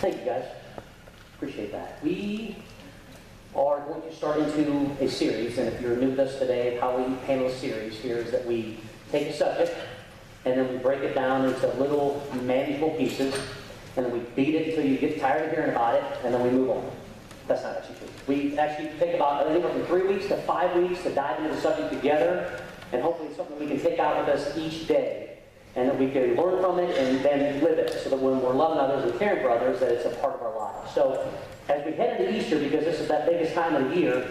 Thank you, guys. Appreciate that. We are going to start into a series, and if you're new with us today, how we handle a series here is that we take a subject, and then we break it down into little manageable pieces, and then we beat it until you get tired of hearing about it, and then we move on. That's not actually true. We actually take about anywhere from 3 weeks to 5 weeks to dive into the subject together, and hopefully it's something we can take out with us each day, and that we can learn from it and then live it, so that when we're loving others and caring for others, that it's a part of our lives. So, as we head into Easter, because this is that biggest time of the year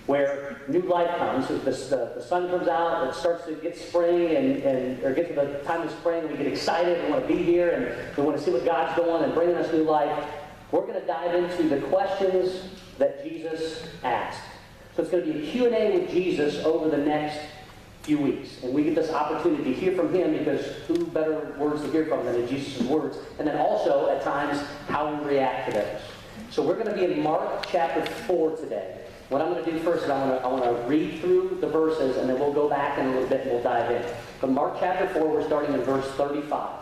where new life comes, so the sun comes out, it starts to get spring, or get to the time of spring, we get excited, we want to be here, and we want to see what God's doing and bringing us new life. We're going to dive into the questions that Jesus asked. So it's going to be a Q&A with Jesus over the next few weeks. And we get this opportunity to hear from him, because who better words to hear from than in Jesus' words? And then also, at times, how we react to those. So we're going to be in Mark chapter 4 today. What I'm going to do first is I want to read through the verses, and then we'll go back in a little bit and we'll dive in. But Mark chapter 4, we're starting in verse 35.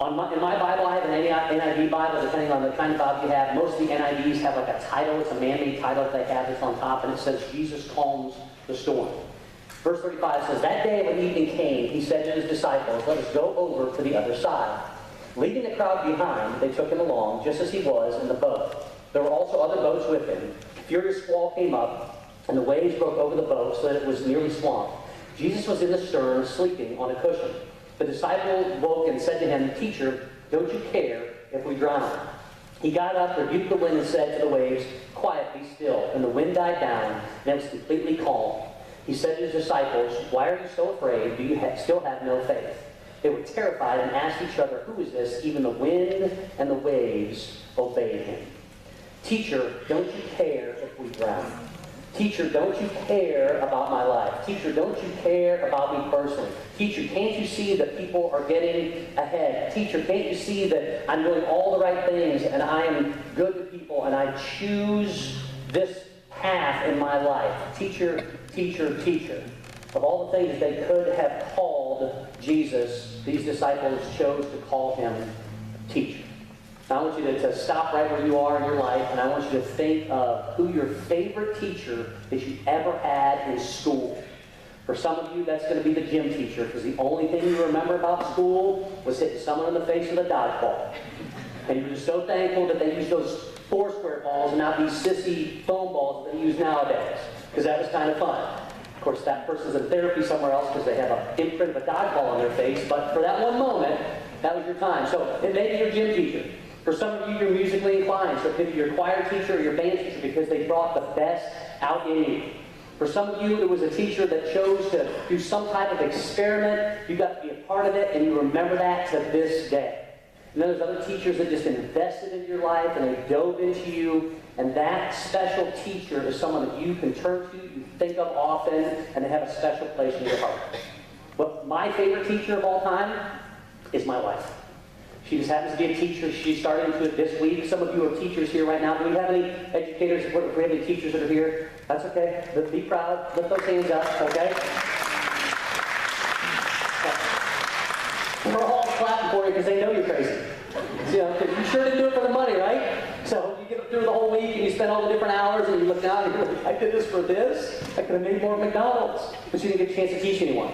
In my Bible, I have an NIV Bible, depending on the kind of Bible you have. Most of the NIVs have like a title. It's a man-made title that they have that's on top, and it says, Jesus calms the storm. Verse 35 says, that day when evening came, he said to his disciples, let us go over to the other side. Leaving the crowd behind, they took him along, just as he was in the boat. There were also other boats with him. A furious squall came up, and the waves broke over the boat so that it was nearly swamped. Jesus was in the stern, sleeping on a cushion. The disciple woke and said to him, Teacher, don't you care if we drown? He got up, rebuked the wind, and said to the waves, Quiet, be still. And the wind died down, and it was completely calm. He said to his disciples, Why are you so afraid? Do you still have no faith? They were terrified and asked each other, Who is this? Even the wind and the waves obeyed him. Teacher, don't you care if we drown? Teacher, don't you care about my life? Teacher, don't you care about me personally? Teacher, can't you see that people are getting ahead? Teacher, can't you see that I'm doing all the right things and I am good to people and I choose this path in my life? Teacher, teacher, teacher. Of all the things they could have called Jesus, these disciples chose to call him teacher. Now I want you to stop right where you are in your life, and I want you to think of who your favorite teacher that you ever had in school. For some of you, that's going to be the gym teacher, because the only thing you remember about school was hitting someone in the face with a dodgeball. And you're just so thankful that they used those 4 square balls and not these sissy foam balls that they use nowadays, because that was kind of fun. Of course, that person's in therapy somewhere else because they have an imprint of a dodgeball on their face, but for that one moment, that was your time. So it may be your gym teacher. For some of you, you're musically inclined, so it could be your choir teacher or your band teacher because they brought the best out in you. For some of you, it was a teacher that chose to do some type of experiment. You got to be a part of it, and you remember that to this day. And then there's other teachers that just invested in your life, and they dove into you, and that special teacher is someone that you can turn to, you think of often, and they have a special place in your heart. But my favorite teacher of all time is my wife. She just happens to be a teacher. She's starting to it this week. Some of you are teachers here right now. Do we have any educators? If we have any teachers that are here, that's okay. But be proud. Lift those hands up, okay? We're all clapping for you because they know you're crazy. You know, because you sure didn't do it for the money, right? So you get through the whole week and you spend all the different hours and you look down and you're like, I did this for this? I could have made more at McDonald's. But you didn't get a chance to teach anyone.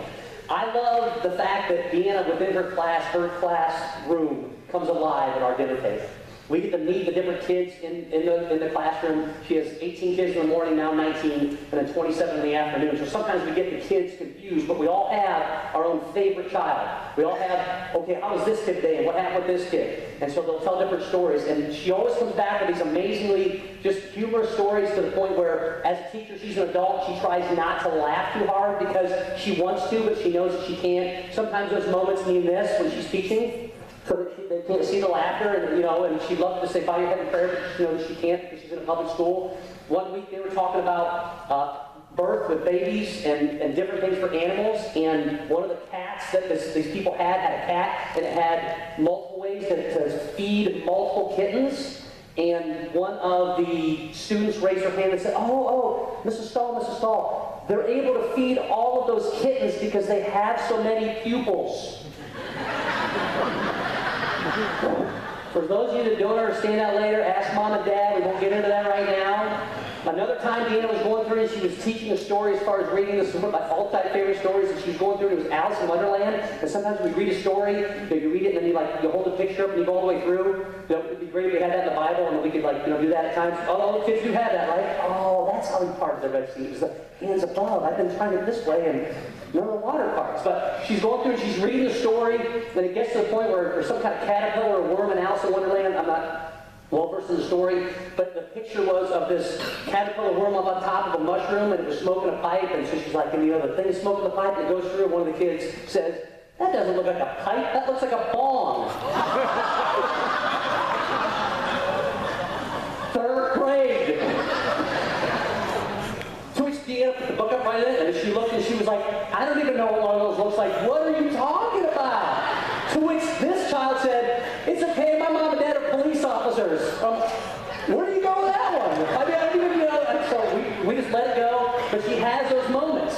I love the fact that Deanna, within her classroom, comes alive at our dinner table. We get to meet the different kids in the classroom. She has 18 kids in the morning, now 19, and then 27 in the afternoon. So sometimes we get the kids confused, but we all have our own favorite child. We all have, okay, how was this kid today, and what happened with this kid? And so they'll tell different stories. And she always comes back with these amazingly just humorous stories to the point where, as a teacher, she's an adult, she tries not to laugh too hard because she wants to, but she knows that she can't. Sometimes those moments mean this when she's teaching, so that they can't see the laughter, and and she'd love to say, bow your head in prayer, but she knows she can't because she's in a public school. One week they were talking about birth with babies and different things for animals, and one of the cats that these people had a cat, and it had multiple ways to feed multiple kittens. And one of the students raised her hand and said, oh, Mrs. Stahl, they're able to feed all of those kittens because they have so many pupils. For those of you that don't understand that later, ask Mom and Dad. We won't get into that right now. Another time Deanna was going through and she was teaching a story as far as reading this, one of my all-time favorite stories that she was going through. It was Alice in Wonderland. And sometimes we read a story, you read it and then you hold a picture up and you go all the way through. It would be great if we had that in the Bible and we could do that at times. Oh, kids do have that, right? Oh, that's how he parted the Red Sea. It was the hands above. I've been trying it this way and none of the water parts. But she's going through and she's reading the story, and it gets to the point where there's some kind of caterpillar or worm in Alice in Wonderland. I'm not well versed in the story, but the picture was of this caterpillar worm up on top of a mushroom, and it was smoking a pipe, and so she's like, and the thing is smoking the pipe, and it goes through, and one of the kids says, that doesn't look like a pipe, that looks like a bong. Third grade. To which Deanna put the book up right in, and she looked and she was like, I don't even know what one of those looks like. What are you talking about? To which this child said, it's okay, my mom and dad are police officers. Where do you go with that one? I mean, I don't even know. And so we just let it go, but she has those moments.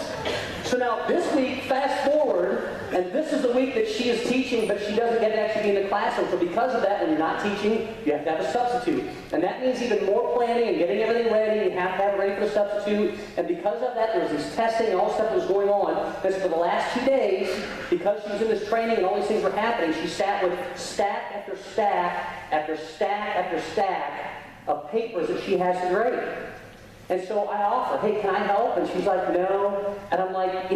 So now this week, fast forward, and this is the week that she is teaching, but she doesn't get to actually be in the classroom. So because of that, when you're not teaching, you have to have a substitute. And that means even more planning and getting everything ready. You have to have it ready for the substitute. And because of that, there was this testing and all stuff that was going on. And so for the last 2 days, because she was in this training and all these things were happening, she sat with stack after stack after stack after stack of papers that she has to grade. And so I offer, hey, can I help? And she's like, no. And I'm like,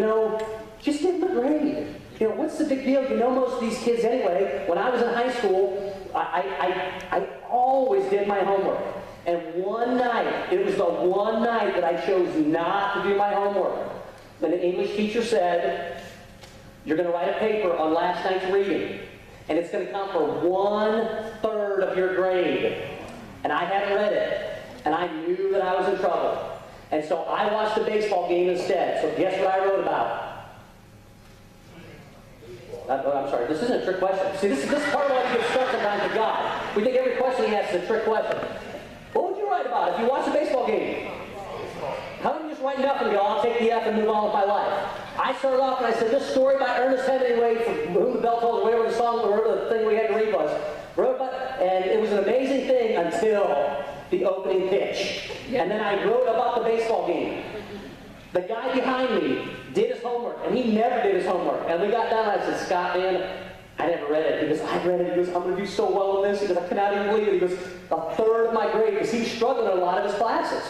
just give them a grade. What's the big deal? You know most of these kids anyway. When I was in high school, I always did my homework. And one night, it was the one night that I chose not to do my homework. And the English teacher said, you're going to write a paper on last night's reading. And it's going to count for 1/3 of your grade. And I hadn't read it. And I knew that I was in trouble. And so I watched the baseball game instead. So guess what I wrote about? I'm sorry, this isn't a trick question. See, this is part of why we get stuck sometimes with God. We think every question he asks is a trick question. What would you write about if you watched a baseball game? How would you just write nothing and go, I'll take the F and move on with my life? I started off and I said, this story by Ernest Hemingway, from Whom the Bell Tolls, whatever the song or the thing we had to read was. Wrote about, and it was an amazing thing until the opening pitch. And then I wrote about the baseball game. The guy behind me did his homework, and he never did his homework. And we got down, and I said, Scott, man, I never read it. He goes, I read it. He goes, I'm going to do so well in this. He goes, I cannot even believe it. He goes, 1/3 of my grade, because he's struggling in a lot of his classes.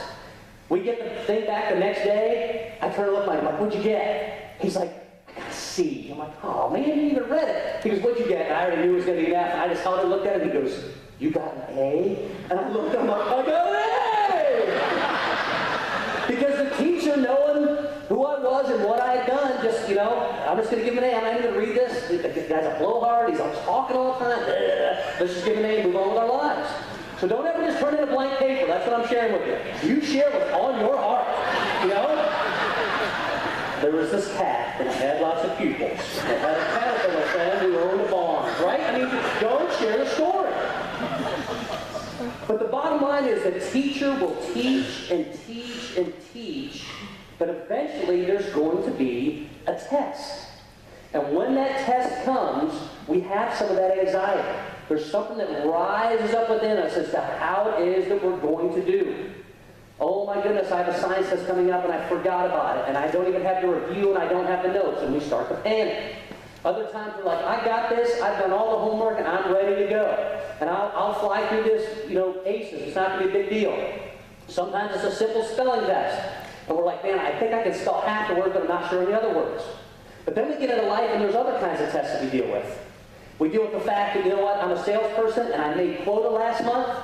We get the thing back the next day. I turn to look at him, I'm like, what'd you get? He's like, I got a C. I'm like, oh, man, you didn't even read it. He goes, what'd you get? And I already knew it was going to be an F. And I just held it and looked at him. He goes, you got an A? And I looked at him like, I got an A! Because the teacher, knowing who I was and what I had done, just, I'm just going to give him an A. I'm not even going to read this. The guy's a blowhard. He's always talking all the time. Let's just give him an A and move on with our lives. So don't ever just turn in a blank paper. That's what I'm sharing with you. You share what's on your heart. There was this cat, and it had lots of pupils. It had a caterpillar friend who owned a barn, right? I mean, go and share the story. But the bottom line is the teacher will teach and teach and teach, but eventually there's going to be a test. And when that test comes, we have some of that anxiety. There's something that rises up within us as to how it is that we're going to do. Oh my goodness, I have a science test coming up and I forgot about it, and I don't even have the review and I don't have the notes, and we start to panic. Other times we're like, I got this, I've done all the homework, and I'm ready to go. And I'll fly through this, aces. It's not going to be a big deal. Sometimes it's a simple spelling test. And we're like, man, I think I can spell half the word, but I'm not sure on the other words. But then we get into life, and there's other kinds of tests that we deal with. We deal with the fact that, I'm a salesperson, and I made quota last month,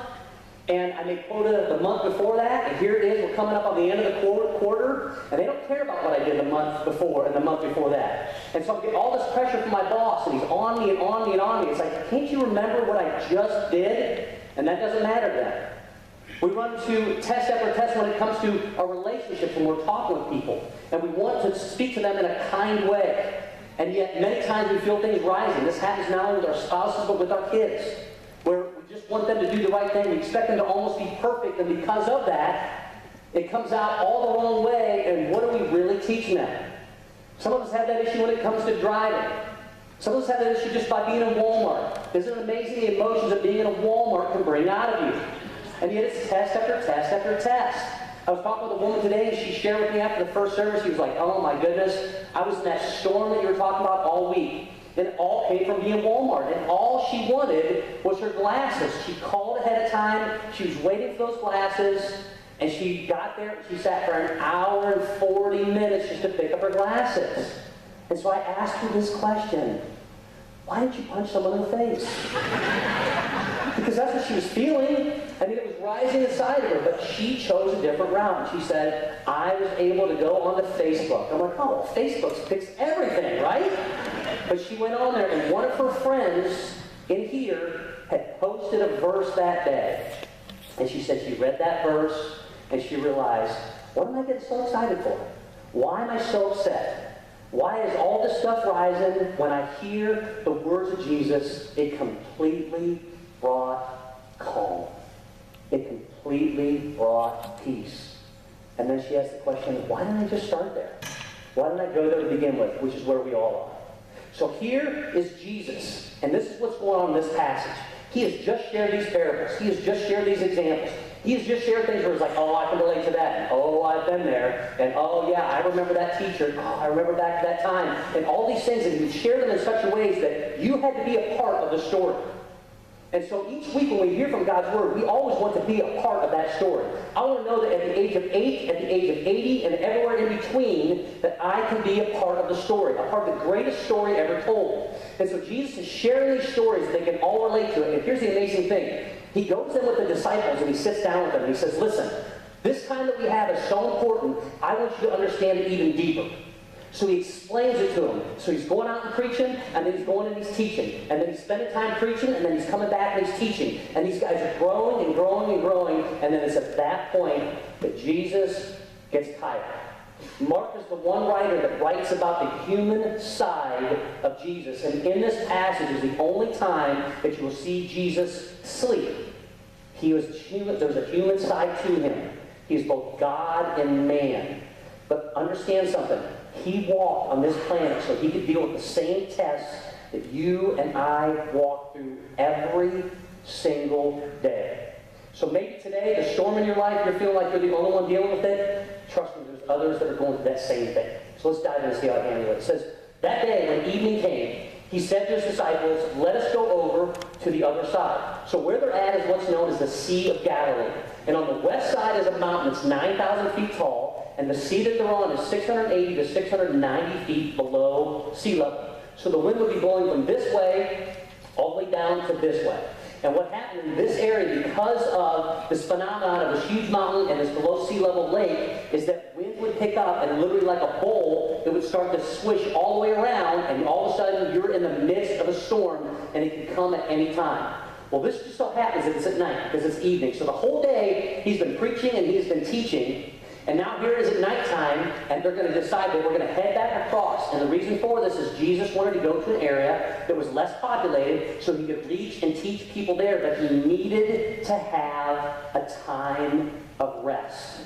and I made quota the month before that, and here it is, we're coming up on the end of the quarter, and they don't care about what I did the month before and the month before that. And so I'm getting all this pressure from my boss, and he's on me and on me and on me. It's like, can't you remember what I just did? And that doesn't matter then. We run to test after test when it comes to our relationships when we're talking with people, and we want to speak to them in a kind way. And yet, many times we feel things rising. This happens not only with our spouses, but with our kids, where we just want them to do the right thing. We expect them to almost be perfect, and because of that, it comes out all the wrong way, and what are we really teaching them? Some of us have that issue when it comes to driving. Some of us have that issue just by being in Walmart. Isn't it amazing the emotions that being in a Walmart can bring out of you? And yet it's test after test after test. I was talking with a woman today, and she shared with me after the first service, she was like, oh my goodness, I was in that storm that you were talking about all week. And it all came from being in Walmart. And all she wanted was her glasses. She called ahead of time. She was waiting for those glasses. And she got there, and she sat for an hour and 40 minutes just to pick up her glasses. And so I asked her this question. Why didn't you punch someone in the face? Because that's what she was feeling. I mean, it was rising inside of her, but she chose a different route. She said, I was able to go onto Facebook. I'm like, oh, well, Facebook fix everything, right? But she went on there, and one of her friends in here had posted a verse that day. And she said she read that verse, and she realized, what am I getting so excited for? Why am I so upset? Why is all this stuff rising? When I hear the words of Jesus, it completely brought calm. It completely brought peace. And then she asked the question, why didn't I just start there? Why didn't I go there to begin with, which is where we all are. So here is Jesus, and this is what's going on in this passage. He has just shared these parables. He has just shared these examples. He has just shared things where it's like, oh, I can relate to that. And, oh, I've been there. And, oh, yeah, I remember that teacher. Oh, I remember back to that time. And all these things, and he shared them in such a ways that you had to be a part of the story. And so each week when we hear from God's Word, we always want to be a part of that story. I want to know that at the age of 8, at the age of 80, and everywhere in between, that I can be a part of the story, a part of the greatest story ever told. And so Jesus is sharing these stories that they can all relate to it. And here's the amazing thing. He goes in with the disciples and he sits down with them and he says, listen, this time that we have is so important, I want you to understand it even deeper. So he explains it to them. So he's going out and preaching, and then he's going and he's teaching. And then he's spending time preaching, and then he's coming back and he's teaching. And these guys are growing and growing and growing. And then it's at that point that Jesus gets tired. Mark is the one writer that writes about the human side of Jesus. And in this passage is the only time that you will see Jesus sleep. There was a human side to him. He is both God and man. But understand something. He walked on this planet so he could deal with the same tests that you and I walk through every single day. So maybe today, the storm in your life, you're feeling like you're the only one dealing with it. Trust me, there's others that are going through that same thing. So let's dive in and see how I handle it. It says, that day when evening came, he said to his disciples, let us go over to the other side. So where they're at is what's known as the Sea of Galilee. And on the west side is a mountain that's 9,000 feet tall, and the sea that they're on is 680 to 690 feet below sea level. So the wind would be blowing from this way all the way down to this way. And what happened in this area, because of this phenomenon of this huge mountain and this below sea level lake, is that wind would pick up and literally like a bowl, it would start to swish all the way around, and all of a sudden you're in the midst of a storm, and it can come at any time. Well, this just so happens that it's at night, because it's evening. So the whole day, he's been preaching and he's been teaching, and now here it is at nighttime, and they're going to decide that we're going to head back across. And the reason for this is Jesus wanted to go to an area that was less populated so he could reach and teach people there, but he needed to have a time of rest.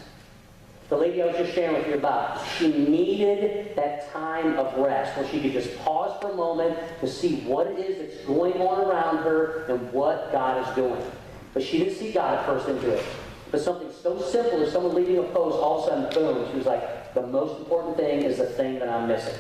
The lady I was just sharing with you about, she needed that time of rest where she could just pause for a moment to see what it is that's going on around her and what God is doing. But she didn't see God at first into it. But something so simple as someone leaving a post, all of a sudden, boom, she was like, the most important thing is the thing that I'm missing.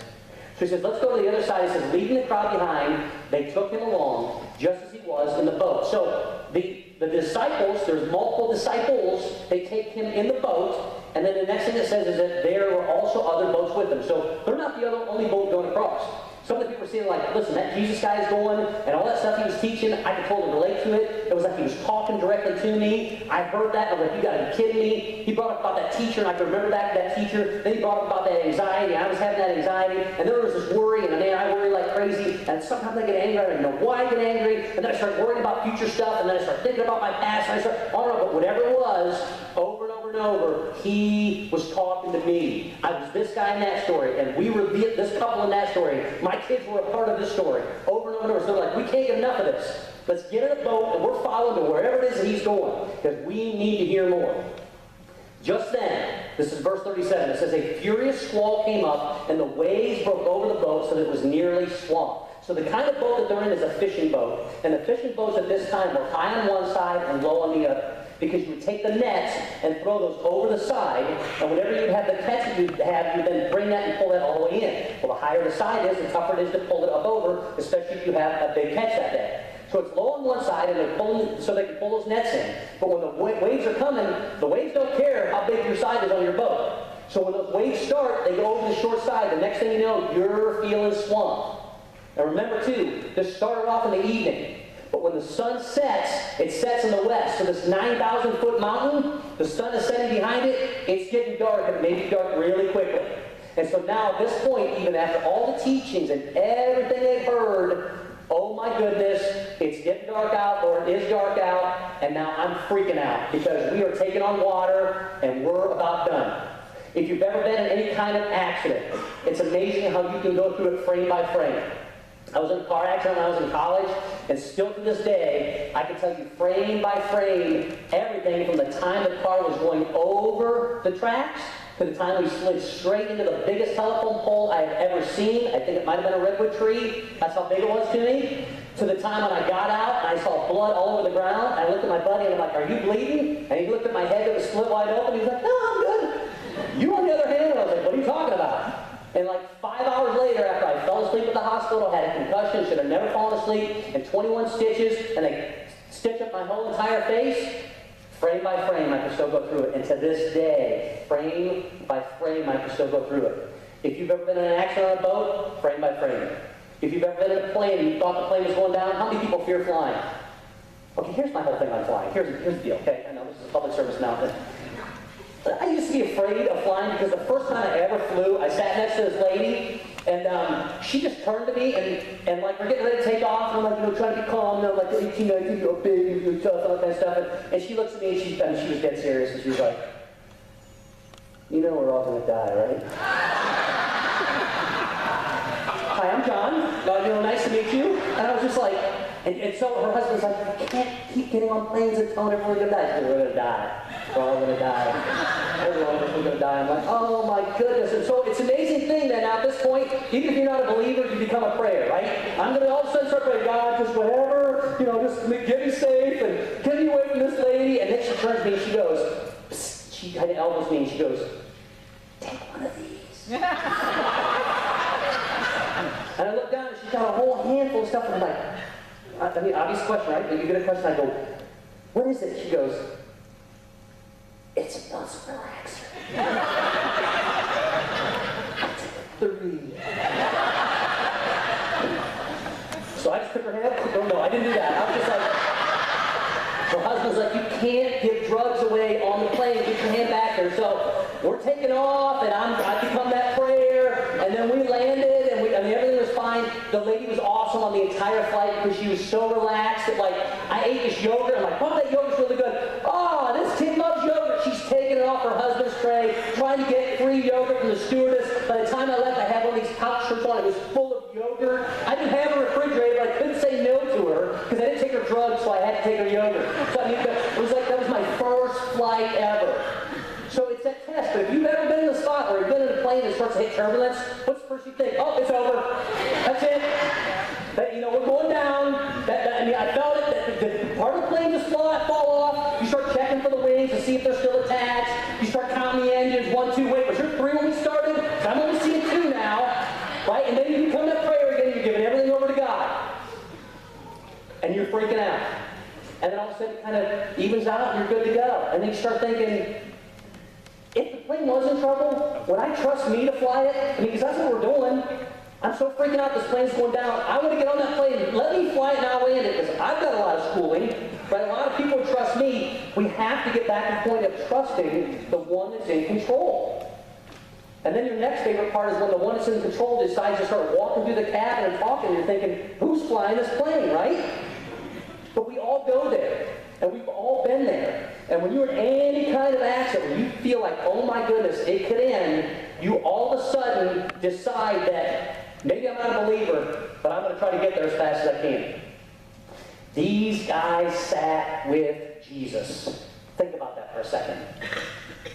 So he says, let's go to the other side. He says, leaving the crowd behind, they took him along just as he was in the boat. So the disciples, there's multiple disciples, they take him in the boat, and then the next thing it says is that there were also other boats with them. So they're not the only boat going across. Some of the people were seeing like, listen, that Jesus guy is going, and all that stuff he was teaching, I could totally relate to it. It was like he was talking directly to me. I heard that, I was like, you gotta be kidding me. He brought up about that teacher, and I could remember back to that teacher. Then he brought up about that anxiety, and I was having that anxiety, and then there was this worry, and man, I worry like crazy, and sometimes I get angry, I don't know why I get angry, and then I start worrying about future stuff, and then I start thinking about my past, and I start, I don't know, but whatever it was, over and over and over, he was talking to me. I was this guy in that story, and we were this couple in that story. My kids were a part of this story. Over and over and over. So they're like, we can't get enough of this. Let's get in a boat, and we're following to wherever it is that he's going, because we need to hear more. Just then, this is verse 37, it says, a furious squall came up, and the waves broke over the boat so that it was nearly swamped. So the kind of boat that they're in is a fishing boat. And the fishing boats at this time were high on one side and low on the other. Because you would take the nets and throw those over the side, and whenever you'd have the catch that you'd have, you then bring that and pull that all the way in. Well, the higher the side is, the tougher it is to pull it up over, especially if you have a big catch that day. So it's low on one side, and they're pulling so they can pull those nets in. But when the waves are coming, the waves don't care how big your side is on your boat. So when those waves start, they go over the short side. The next thing you know, you're feeling swamped. Now remember too, this started off in the evening. But when the sun sets, it sets in the west. So this 9,000-foot mountain, the sun is setting behind it, it's getting dark, and it may be dark really quickly. And so now at this point, even after all the teachings and everything they've heard, oh my goodness, it's getting dark out, or it is dark out, and now I'm freaking out because we are taking on water and we're about done. If you've ever been in any kind of accident, it's amazing how you can go through it frame by frame. I was in a car accident when I was in college, and still to this day, I can tell you frame by frame, everything from the time the car was going over the tracks to the time we slid straight into the biggest telephone pole I have ever seen. I think it might have been a redwood tree. That's how big it was to me. To the time when I got out and I saw blood all over the ground. I looked at my buddy and I'm like, "Are you bleeding?" And he looked at my head that was split wide open. He was like, "No, I'm good." You, on the other hand, I was like, "What are you talking about?" And like 5 hours later, after I fell asleep at the hospital, had a concussion, should have never fallen asleep, and 21 stitches, and they stitched up my whole entire face, frame by frame, I can still go through it. And to this day, frame by frame, I can still go through it. If you've ever been in an accident on a boat, frame by frame. If you've ever been in a plane and you thought the plane was going down, how many people fear flying? Okay, here's my whole thing on flying. Here's the deal, okay? I know this is a public service announcement. I used to be afraid of flying because the first time I ever flew, I sat next to this lady, and she just turned to me, and like we're getting ready to take off, and I'm like, trying to be calm, and I'm like, 18, 19, you're big, you're tough, all that kind of stuff, and she looks at me, and she was dead serious, and she was like, "You know we're all going to die, right?" "Hi, I'm John. Nice to meet you." And I was just like, and so her husband's like, "You can't keep getting on planes and telling everyone we're going to die." She said, "We're going to die. We're all going to die. Everyone of us are going to die." I'm like, oh my goodness. And so it's an amazing thing that now at this point, even if you're not a believer, you become a prayer, right? I'm going to all of a sudden start praying, "God, just whatever, just get me safe and get me away from this lady." And then she turns to me and she goes, psst, she kind of elbows me and she goes, "Take one of these." And I look down and she's got a whole handful of stuff, and I'm like, obvious question, right? You get a question, I go, "What is it?" She goes, "It's a muscle relaxer." Three. So I just took her hand. No, I didn't do that. I was just like, her husband's like, "You can't give drugs away on the plane. Get your hand back there." So we're taking off, and I become that prayer, and then we landed, and everything was fine. The lady was awesome on the entire flight because she was so relaxed that, like, I ate this yogurt. I'm like, "Oh, that yogurt's really good. Oh, this kid loves yogurt." She's taking it off her husband's tray, trying to get free yogurt from the stewardess. By the time I left, I had one of these pouch shirts on. It was full of yogurt. I didn't have a refrigerator, but I couldn't say no to her because I didn't take her drugs, so I had to take her yogurt. So it was like that was my first flight ever. So it's that test. But if you've ever been in a spot where you've been in a plane that starts to hit turbulence, what's the first you think? "Oh, it's over. That's it. We're going down." I felt it. The part of the plane just fall off. You start checking for the wings to see if they're still attached. You start counting the engines. 1, 2. Wait, was there 3 when we started? So I'm only seeing 2 now, right? And then you become that prayer again. You're giving everything over to God, and you're freaking out. And then all of a sudden, it kind of evens out, and you're good to go. And then you start thinking, if the plane was in trouble, would I trust me to fly it? Because that's what we're doing. I'm so freaking out this plane's going down. I want to get on that plane. Let me fly it and I'll land it because I've got a lot of schooling. But a lot of people trust me. We have to get back to the point of trusting the one that's in control. And then your next favorite part is when the one that's in control decides to start walking through the cabin and talking, and you're thinking, who's flying this plane, right? But we all go there. And we've all been there. And when you're in any kind of accident, when you feel like, oh my goodness, it could end, you all of a sudden decide that maybe I'm not a believer, but I'm going to try to get there as fast as I can. These guys sat with Jesus. Think about that for a second.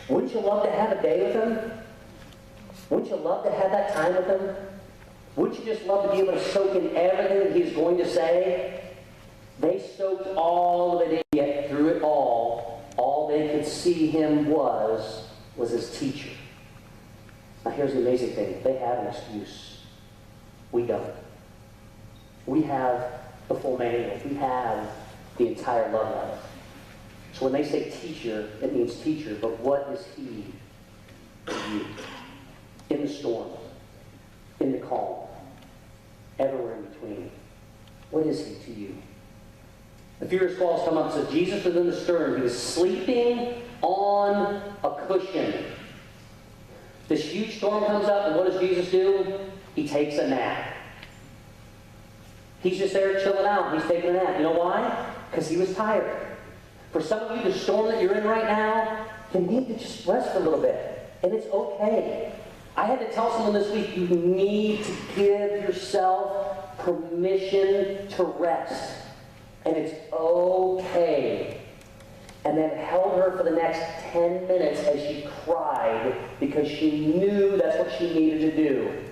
Wouldn't you love to have a day with him? Wouldn't you love to have that time with him? Wouldn't you just love to be able to soak in everything that he's going to say? They soaked all of it in, yet through it all they could see him was his teacher. Now here's the amazing thing. They have an excuse. We don't. We have the full manual. We have the entire love letter. So when they say teacher, it means teacher, but what is he to you? In the storm, in the calm, everywhere in between. What is he to you? The furious squalls come up and says, Jesus was in the stern. He was sleeping on a cushion. This huge storm comes up, and what does Jesus do? He takes a nap. He's just there chilling out. He's taking a nap. You know why? Because he was tired. For some of you, the storm that you're in right now, you need to just rest a little bit. And it's okay. I had to tell someone this week, you need to give yourself permission to rest. And it's okay. And then held her for the next 10 minutes as she cried because she knew that's what she needed to do.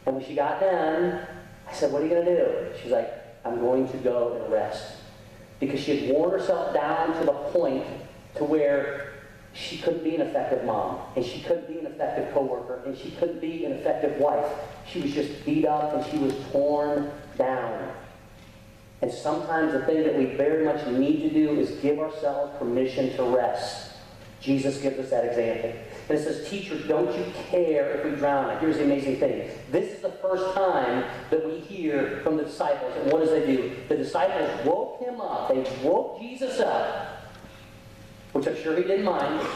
And when she got done, I said, what are you going to do? She's like, I'm going to go and rest. Because she had worn herself down to the point to where she couldn't be an effective mom, and she couldn't be an effective coworker, and she couldn't be an effective wife. She was just beat up and she was torn down. And sometimes the thing that we very much need to do is give ourselves permission to rest. Jesus gives us that example. And it says, teacher, don't you care if we drown? Now, here's the amazing thing. This is the first time that we hear from the disciples. And what does they do? The disciples woke him up. They woke Jesus up, which I'm sure he didn't mind.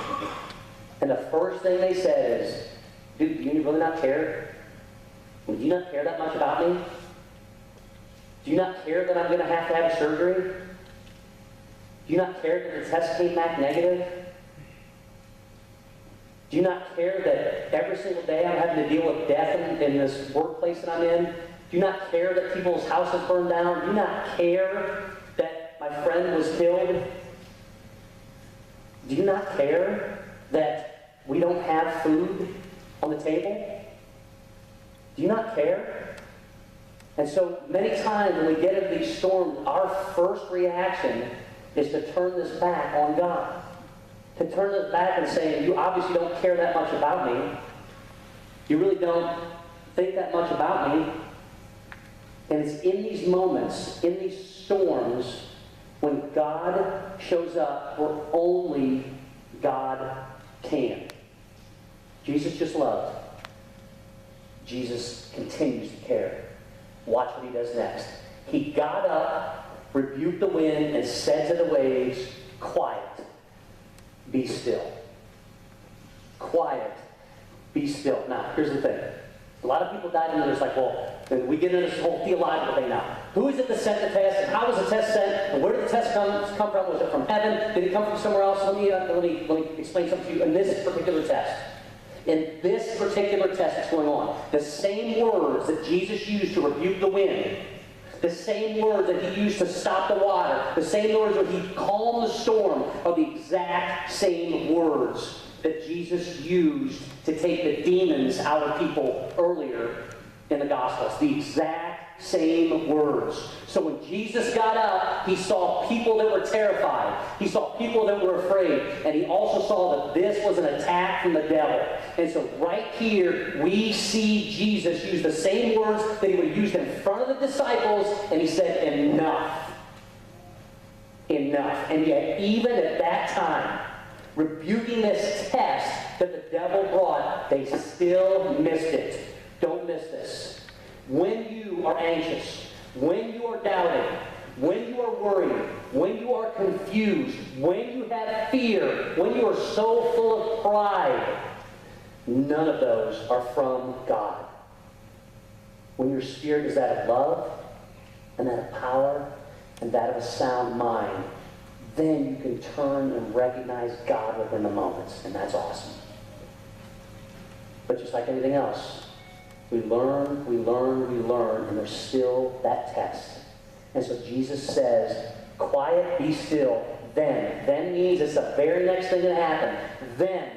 And the first thing they said is, dude, do you really not care? Do you not care that much about me? Do you not care that I'm going to have surgery? Do you not care that the test came back negative? Do you not care that every single day I'm having to deal with death in this workplace that I'm in? Do you not care that people's houses burned down? Do you not care that my friend was killed? Do you not care that we don't have food on the table? Do you not care? And so many times when we get into these storms, our first reaction is to turn this back on God. To turn this back and say, you obviously don't care that much about me. You really don't think that much about me. And it's in these moments, in these storms, when God shows up where only God can. Jesus just loved. Jesus continues to care. Watch what he does next. He got up, rebuked the wind, and said to the waves, quiet, be still. Quiet, be still. Now, here's the thing. A lot of people dive into this like, well, we get into this whole theological thing now. Who is it that sent the test, and how was the test sent, and where did the test come from? Was it from heaven? Did it come from somewhere else? Let me explain something to you in this particular test. In this particular test that's going on, the same words that Jesus used to rebuke the wind, the same words that he used to stop the water, the same words that he calmed the storm, are the exact same words that Jesus used to take the demons out of people earlier in the Gospels. The exact same words. So when Jesus got up, he saw people that were terrified. He saw people that were afraid. And he also saw that this was an attack from the devil. And so right here, we see Jesus use the same words that he would have used in front of the disciples, and he said, enough. Enough. And yet, even at that time, rebuking this test that the devil brought, they still missed it. Don't miss this. When you are anxious, when you are doubting, when you are worried, when you are confused, when you have fear, when you are so full of pride, none of those are from God. When your spirit is that of love, and that of power, and that of a sound mind, then you can turn and recognize God within the moments, and that's awesome. But just like anything else, we learn, and there's still that test. And so Jesus says, quiet, be still, then. Then means it's the very next thing that happened. Then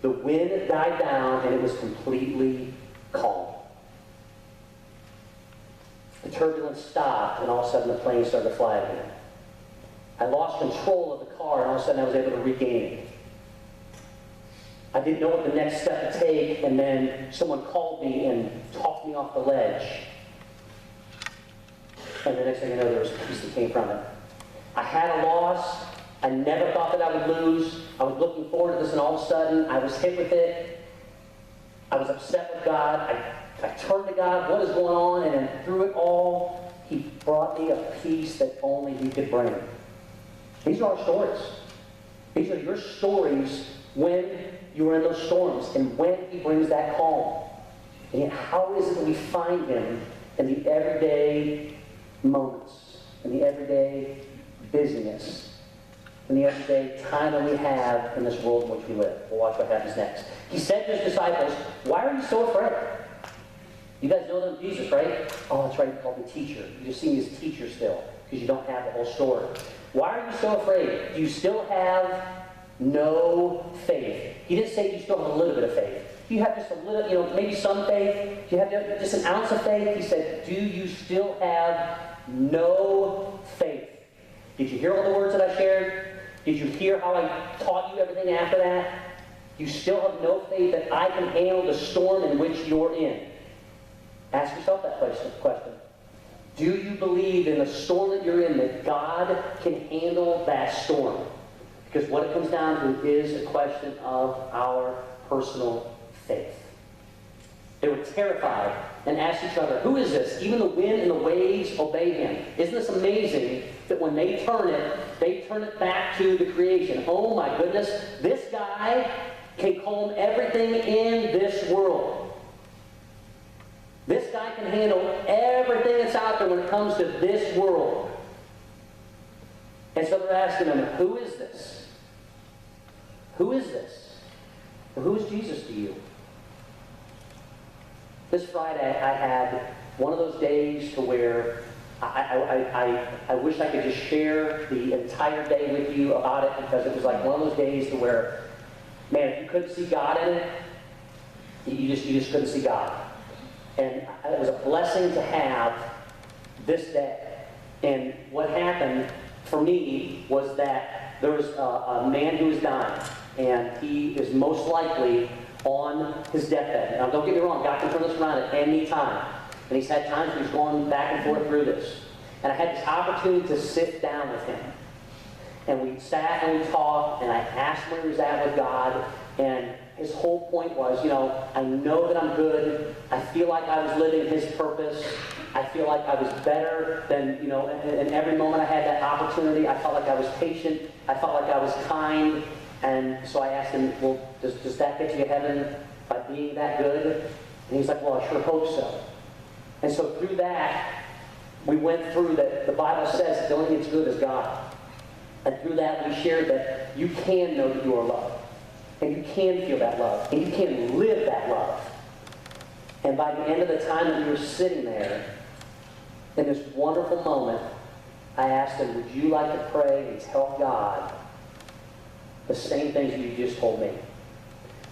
the wind died down and it was completely calm. turbulence stopped, and all of a sudden the plane started to fly again. I lost control of the car, and all of a sudden I was able to regain it. I didn't know what the next step to take, and then someone called me and talked me off the ledge. And the next thing I know, there was peace that came from it. I had a loss. I never thought that I would lose. I was looking forward to this, and all of a sudden, I was hit with it. I was upset with God. I turned to God, what is going on? And then through it all, He brought me a peace that only He could bring. These are our stories. These are your stories when you are in those storms and when He brings that calm. And yet, how is it that we find Him in the everyday moments, in the everyday busyness, in the everyday time that we have in this world in which we live? We'll watch what happens next. He said to His disciples, "Why are you so afraid?" You guys know them, Jesus, right? Oh, that's right, He called him teacher. You just see Him as teacher still, because you don't have the whole story. Why are you so afraid? Do you still have no faith? He didn't say you still have a little bit of faith. Do you have just a little, maybe some faith? Do you have just an ounce of faith? He said, do you still have no faith? Did you hear all the words that I shared? Did you hear how I taught you everything after that? You still have no faith that I can handle the storm in which you're in? Ask yourself that question. Do you believe in the storm that you're in that God can handle that storm? Because what it comes down to is a question of our personal faith. They were terrified and asked each other, "Who is this? Even the wind and the waves obey Him." Isn't this amazing that when they turn it back to the creation? Oh my goodness, this guy can calm everything in this world. This guy can handle everything that's out there when it comes to this world. And so they're asking him, who is this? Who is this? Well, who is Jesus to you? This Friday, I had one of those days to where I wish I could just share the entire day with you about it, because it was like one of those days to where, man, if you couldn't see God in it, you just couldn't see God. And it was a blessing to have this day. And what happened for me was that there was a man who was dying, and he is most likely on his deathbed. Now, don't get me wrong, God can turn this around at any time. And he's had times when he's gone back and forth through this. And I had this opportunity to sit down with him. And we sat and we talked, and I asked where he was at with God. And his whole point was, I know that I'm good. I feel like I was living His purpose. I feel like I was better than, in every moment I had that opportunity. I felt like I was patient. I felt like I was kind. And so I asked him, well, does that get you to heaven by being that good? And he's like, well, I sure hope so. And so through that, we went through that the Bible says that the only thing that's good is God. And through that, we shared that you can know that you are loved. And you can feel that love. And you can live that love. And by the end of the time that we were sitting there, in this wonderful moment, I asked him, would you like to pray and tell God the same things that you just told me?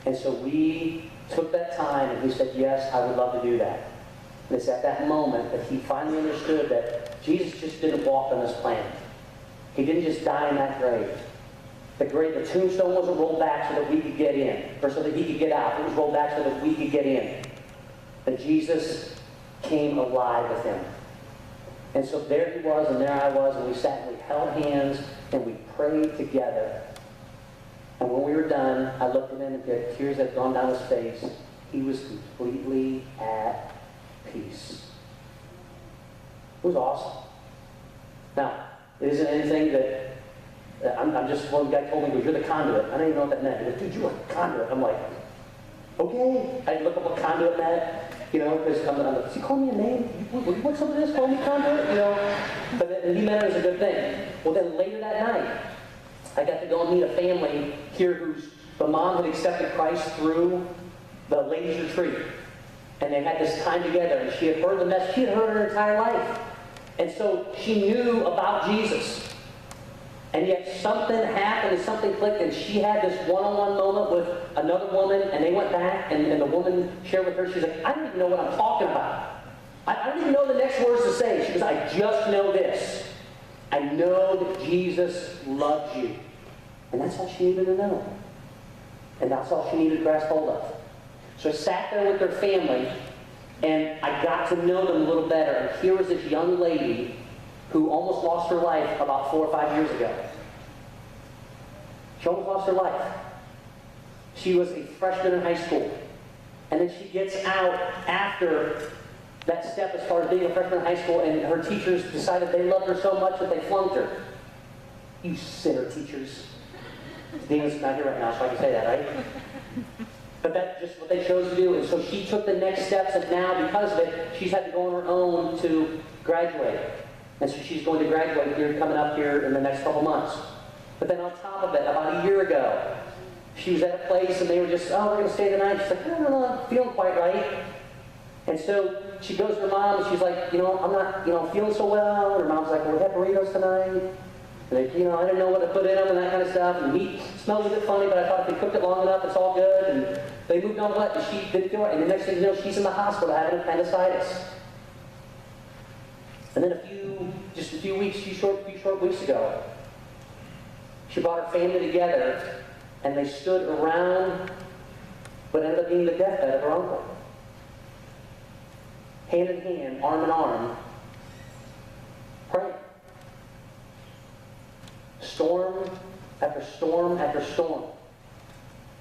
And so we took that time, and he said, yes, I would love to do that. And it's at that moment that he finally understood that Jesus just didn't walk on this planet. He didn't just die in that grave. The tombstone wasn't rolled back so that we could get in, or so that he could get out. It was rolled back so that we could get in. But Jesus came alive with him. And so there he was, and there I was, and we sat and we held hands, and we prayed together. And when we were done, I looked at him, and the tears had gone down his face. He was completely at peace. It was awesome. Now, it isn't anything that I'm just, one guy told me, he goes, you're the conduit. I didn't even know what that meant. He goes, dude, you're a conduit. I'm like, okay. I look up what conduit meant, because I'm like, is he calling me a name? Would you want some of this? Call me conduit? But then he meant it as a good thing. Well, then later that night, I got to go and meet a family here the mom had accepted Christ through the ladies' retreat. And they had this time together, and she had heard the message. She had heard her entire life. And so she knew about Jesus. And yet something happened and something clicked, and she had this one-on-one moment with another woman, and they went back, and the woman shared with her, she's like, I don't even know what I'm talking about. I don't even know the next words to say. She goes, I just know this. I know that Jesus loves you. And that's all she needed to know. And that's all she needed to grasp hold of. So I sat there with their family, and I got to know them a little better. And here was this young lady who almost lost her life about 4 or 5 years ago. She almost lost her life. She was a freshman in high school. And then she gets out after that step as far as being a freshman in high school, and her teachers decided they loved her so much that they flunked her. You sinner teachers. Dana's not here right now, so I can say that, right? But that's just what they chose to do. And so she took the next steps, and now, because of it, she's had to go on her own to graduate. And so she's going to graduate here, coming up here in the next couple months. But then on top of it, about a year ago, she was at a place, and they were just, oh, we're going to stay the night. She's like, no, I'm feeling quite right. And so she goes to her mom, and she's like, I'm not, feeling so well. And her mom's like, well, we had burritos tonight. And they, I didn't know what to put in them and that kind of stuff. And the meat smelled a bit funny, but I thought if they cooked it long enough, it's all good. And they moved on to it, and she didn't feel right. And the next thing you know, she's in the hospital having appendicitis. And then a few short weeks ago, she brought her family together, and they stood around what ended up being the deathbed of her uncle. Hand in hand, arm in arm, praying. Storm after storm after storm.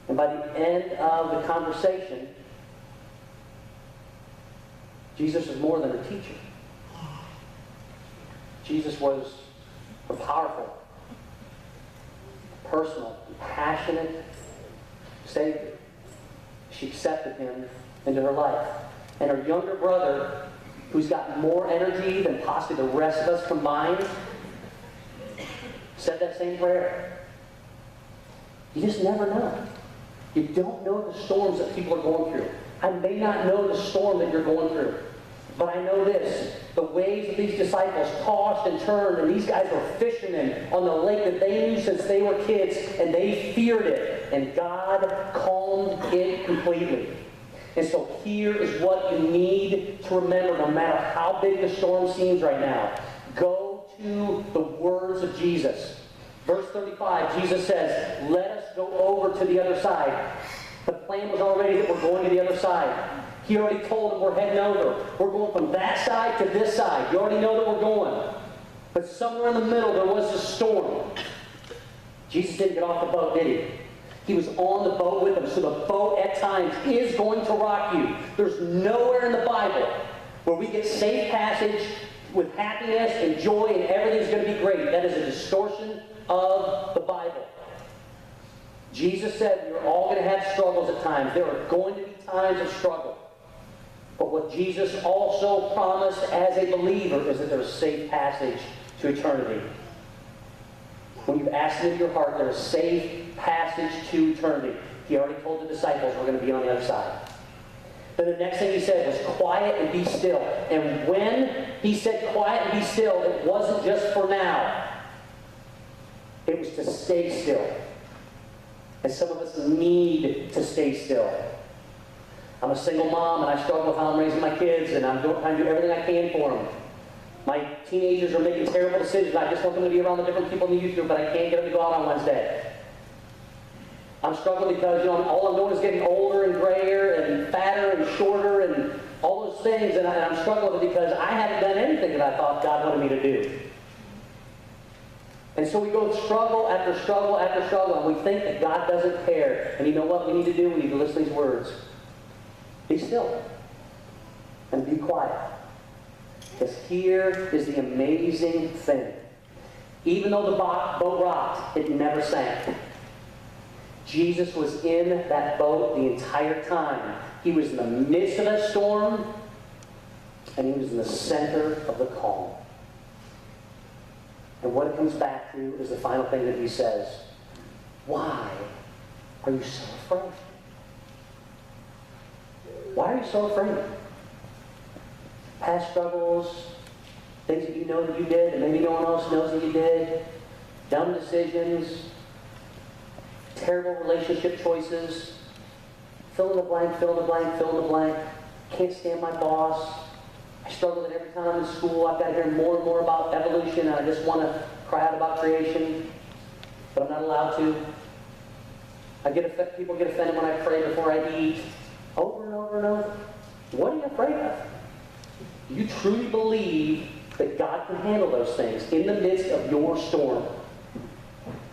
And by the end of the conversation, Jesus was more than a teacher. Jesus was a powerful, personal, passionate Savior. She accepted him into her life. And her younger brother, who's got more energy than possibly the rest of us combined, said that same prayer. You just never know. You don't know the storms that people are going through. I may not know the storm that you're going through, but I know this. The waves of these disciples tossed and turned, and these guys were fishermen on the lake that they knew since they were kids, and they feared it, and God calmed it completely. And so here is what you need to remember, no matter how big the storm seems right now. Go to the words of Jesus. Verse 35, Jesus says, let us go over to the other side. The plan was already that we're going to the other side. He already told them we're heading over. We're going from that side to this side. You already know that we're going. But somewhere in the middle there was a storm. Jesus didn't get off the boat, did he? He was on the boat with them. So the boat at times is going to rock you. There's nowhere in the Bible where we get safe passage with happiness and joy and everything's going to be great. That is a distortion of the Bible. Jesus said we're all going to have struggles at times. There are going to be times of struggle. But what Jesus also promised as a believer is that there's safe passage to eternity. When you've asked him into your heart, there's safe passage to eternity. He already told the disciples we're going to be on the other side. Then the next thing he said was quiet and be still. And when he said quiet and be still, it wasn't just for now. It was to stay still. And some of us need to stay still. I'm a single mom, and I struggle with how I'm raising my kids, and I'm trying to do everything I can for them. My teenagers are making terrible decisions. I just want them to be around the different people in the youth group, but I can't get them to go out on Wednesday. I'm struggling because, all I'm doing is getting older and grayer and fatter and shorter and all those things, and I'm struggling with it because I haven't done anything that I thought God wanted me to do. And so we go struggle after struggle after struggle, and we think that God doesn't care. And you know what we need to do? We need to listen to these words. Be still and be quiet. Because here is the amazing thing. Even though the boat rocked, it never sank. Jesus was in that boat the entire time. He was in the midst of that storm, and he was in the center of the calm. And what it comes back to is the final thing that he says. Why are you so afraid? Why are you so afraid? Past struggles, things that you know that you did, and maybe no one else knows that you did, dumb decisions, terrible relationship choices, fill in the blank, fill in the blank, fill in the blank, can't stand my boss, I I struggle with it every time in school. I've got to hear more and more about evolution, and I just want to cry out about creation, but I'm not allowed to. People get offended when I pray before I eat, over and over and over. What are you afraid of? Do you truly believe that God can handle those things in the midst of your storm?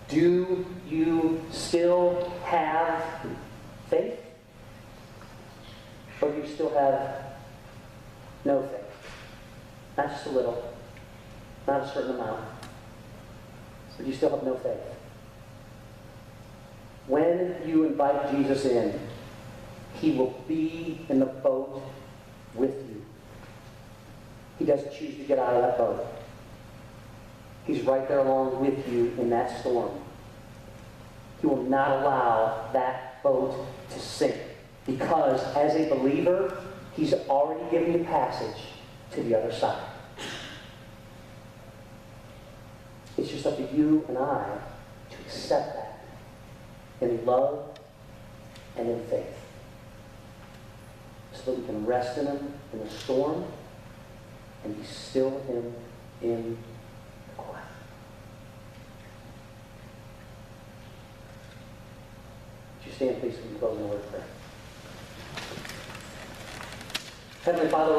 Do you still have faith? Or do you still have no faith? Not just a little, not a certain amount. But you still have no faith. When you invite Jesus in, He will be in the boat with you. He doesn't choose to get out of that boat. He's right there along with you in that storm. He will not allow that boat to sink, because as a believer, He's already given you passage to the other side. It's just up to you and I to accept that in love and in faith, so that we can rest in Him in the storm and be still with Him in the quiet. Would you stand, please, for the closing word of prayer? Heavenly Father,